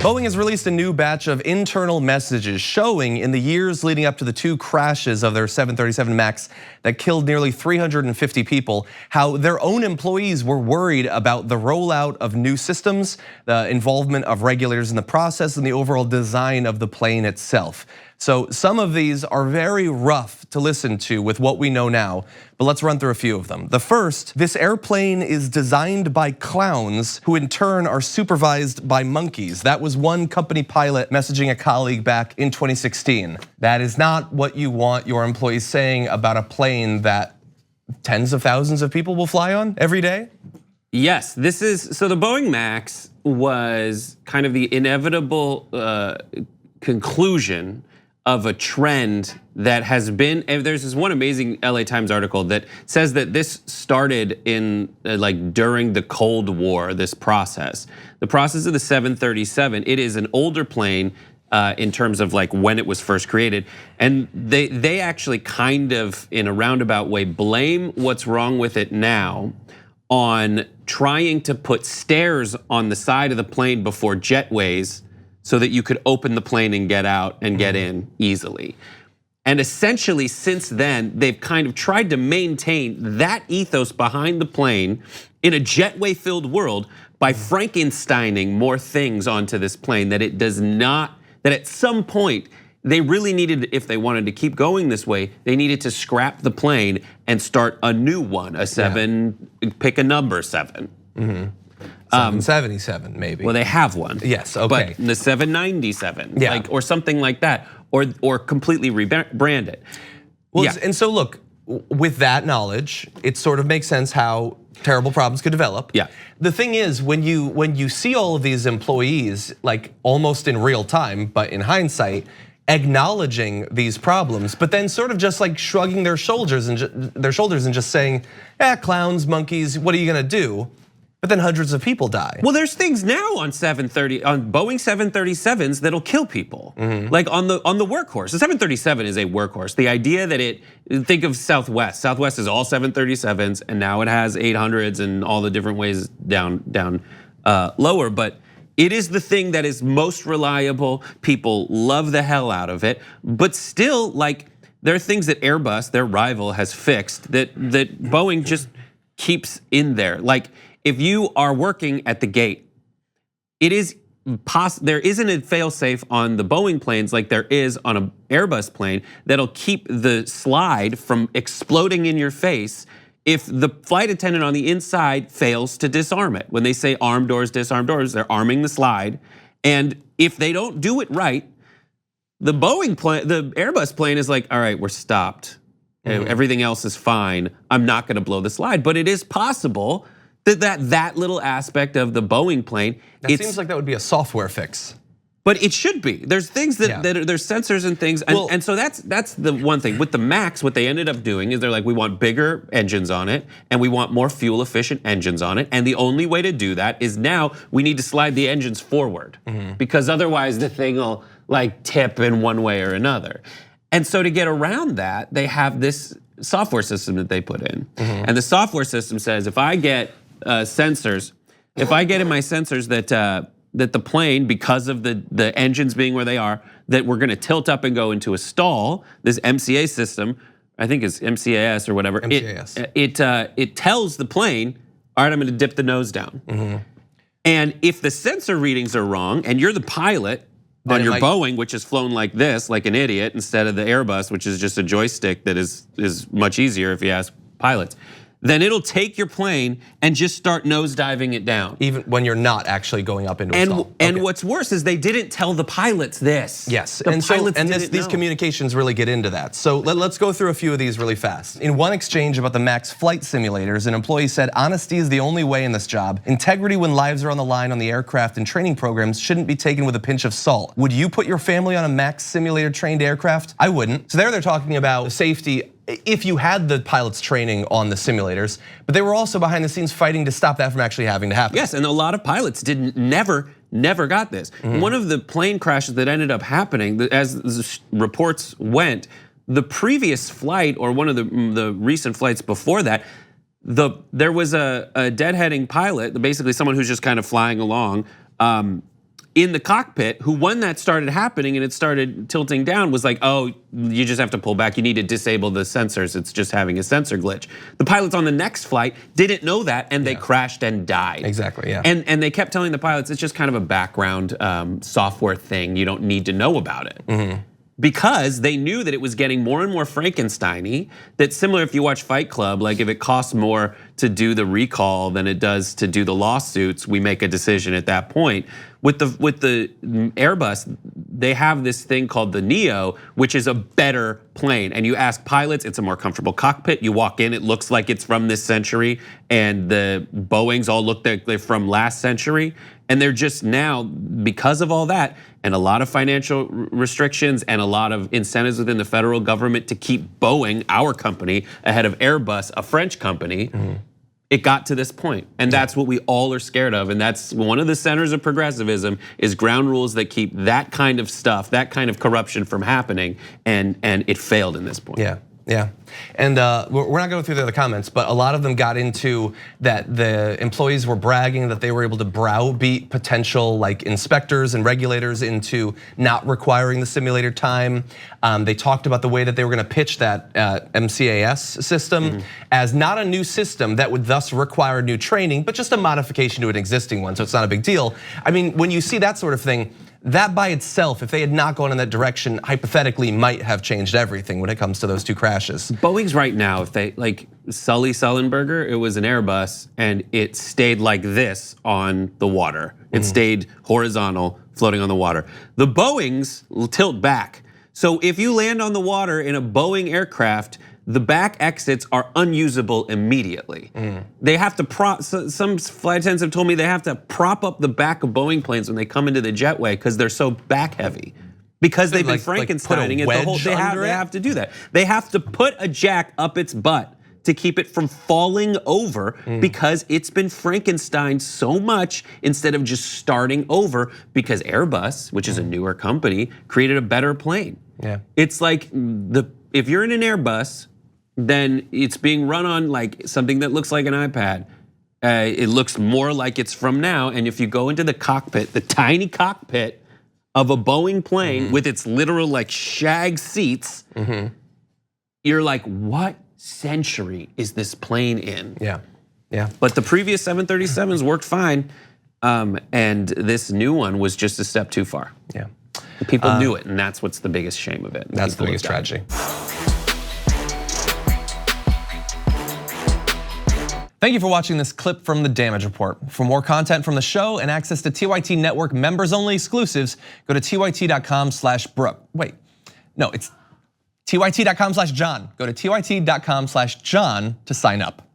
Boeing has released a new batch of internal messages showing in the years leading up to the 2 crashes of their 737 MAX that killed nearly 350 people, how their own employees were worried about the rollout of new systems, the involvement of regulators in the process, and the overall design of the plane itself. So some of these are very rough to listen to with what we know now, but let's run through a few of them. The first, this airplane is designed by clowns who in turn are supervised by monkeys. That was one company pilot messaging a colleague back in 2016. That is not what you want your employees saying about a plane that tens of thousands of people will fly on every day. Yes, so the Boeing MAX was kind of the inevitable conclusion of a trend that has been, there's this one amazing LA Times article that says that this started in like during the Cold War, this process. The process of the 737, it is an older plane in terms of like when it was first created. And they actually kind of, in a roundabout way, blame what's wrong with it now on trying to put stairs on the side of the plane before jetways so that you could open the plane and get out and get in easily. And essentially since then, they've kind of tried to maintain that ethos behind the plane in a jetway filled world by Frankensteining more things onto this plane that it does not, that at some point, they really needed, if they wanted to keep going this way, they needed to scrap the plane and start a new one, a 7, pick a number 7. 777 maybe. Well, they have one. Yes, okay. But the 797, yeah. like, or something like that, or completely rebrand it. Well, yeah. And so look, with that knowledge, it sort of makes sense how terrible problems could develop. Yeah. The thing is, when you see all of these employees, like almost in real time, but in hindsight, acknowledging these problems, but then sort of just like shrugging their shoulders and just saying, clowns, monkeys, what are you gonna do? But then hundreds of people die. Well, there's things now on Boeing 737s that'll kill people. Like on the workhorse. The 737 is a workhorse. The idea that think of Southwest. Southwest is all 737s, and now it has 800s and all the different ways down lower. But it is the thing that is most reliable. People love the hell out of it. But still, like, there are things that Airbus, their rival, has fixed that Boeing just keeps in there. Like, if you are working at the gate, there isn't a fail-safe on the Boeing planes like there is on an Airbus plane that'll keep the slide from exploding in your face if the flight attendant on the inside fails to disarm it. When they say arm doors, disarm doors, they're arming the slide. And if they don't do it right, the Airbus plane is like, all right, we're stopped. Everything else is fine. I'm not gonna blow the slide. But it is possible that little aspect of the Boeing plane. It seems like that would be a software fix. But it should be. There's things there's sensors and things, and so that's the one thing. With the MAX, what they ended up doing is they're like, we want bigger engines on it, and we want more fuel efficient engines on it, and the only way to do that is now we need to slide the engines forward, because otherwise the thing will like tip in one way or another. And so to get around that, they have this software system that they put in, and the software system says if I get sensors, if I get in my sensors that the plane, because of the engines being where they are, that we're gonna tilt up and go into a stall, this MCA system, I think it's MCAS or whatever, MCAS. It tells the plane, all right, I'm gonna dip the nose down. And if the sensor readings are wrong, and you're the pilot on your Boeing, which is flown like this, like an idiot, instead of the Airbus, which is just a joystick that is much easier if you ask pilots, then it'll take your plane and just start nosediving it down. Even when you're not actually going up into a stall. And what's worse is they didn't tell the pilots this. Yes, these communications really get into that. So let's go through a few of these really fast. In one exchange about the MAX flight simulators, an employee said, honesty is the only way in this job. Integrity when lives are on the line on the aircraft and training programs shouldn't be taken with a pinch of salt. Would you put your family on a MAX simulator trained aircraft? I wouldn't. So they're talking about safety if you had the pilots training on the simulators, but they were also behind the scenes fighting to stop that from actually having to happen. Yes, and a lot of pilots never got this. One of the plane crashes that ended up happening, as the reports went, the previous flight or one of the recent flights before that, there was a deadheading pilot, basically someone who's just kind of flying along, in the cockpit, who when that started happening and it started tilting down was like, oh, you just have to pull back. You need to disable the sensors. It's just having a sensor glitch. The pilots on the next flight didn't know that and they crashed and died. Exactly, yeah. And they kept telling the pilots it's just kind of a background software thing. You don't need to know about it. Because they knew that it was getting more and more Frankenstein-y, that similar if you watch Fight Club, like if it costs more to do the recall than it does to do the lawsuits, we make a decision at that point. With the Airbus, they have this thing called the Neo, which is a better plane. And you ask pilots, it's a more comfortable cockpit. You walk in, it looks like it's from this century, and the Boeings all look like they're from last century. And they're just now, because of all that, and a lot of financial restrictions and a lot of incentives within the federal government to keep Boeing, our company, ahead of Airbus, a French company, it got to this point. And that's what we all are scared of. And that's one of the centers of progressivism is ground rules that keep that kind of stuff, that kind of corruption from happening. And it failed in this point. Yeah, and we're not going through the other comments, but a lot of them got into that the employees were bragging that they were able to browbeat potential like inspectors and regulators into not requiring the simulator time. They talked about the way that they were going to pitch that MCAS system as not a new system that would thus require new training, but just a modification to an existing one, so it's not a big deal. I mean, when you see that sort of thing, that by itself, if they had not gone in that direction, hypothetically might have changed everything when it comes to those two crashes. Boeing's right now, if they, like Sully Sullenberger, it was an Airbus and it stayed like this on the water. It stayed horizontal, floating on the water. The Boeings will tilt back. So if you land on the water in a Boeing aircraft, the back exits are unusable immediately. They have to some flight attendants have told me they have to prop up the back of Boeing planes when they come into the jetway because they're so back heavy. Because they've been Frankensteining it the whole, they have to do that. They have to put a jack up its butt to keep it from falling over because it's been Frankenstein so much instead of just starting over because Airbus, which is a newer company, created a better plane. It's like if you're in an Airbus, then it's being run on like something that looks like an iPad. It looks more like it's from now. And if you go into the cockpit, the tiny cockpit of a Boeing plane with its literal like shag seats, you're like, what century is this plane in? Yeah. But the previous 737s worked fine. And this new one was just a step too far. People knew it, and that's what's the biggest shame of it. That's the biggest tragedy. Thank you for watching this clip from the Damage Report. For more content from the show and access to TYT Network members-only exclusives, go to tyt.com/Brooke. Wait, no, it's tyt.com/John. Go to tyt.com/John to sign up.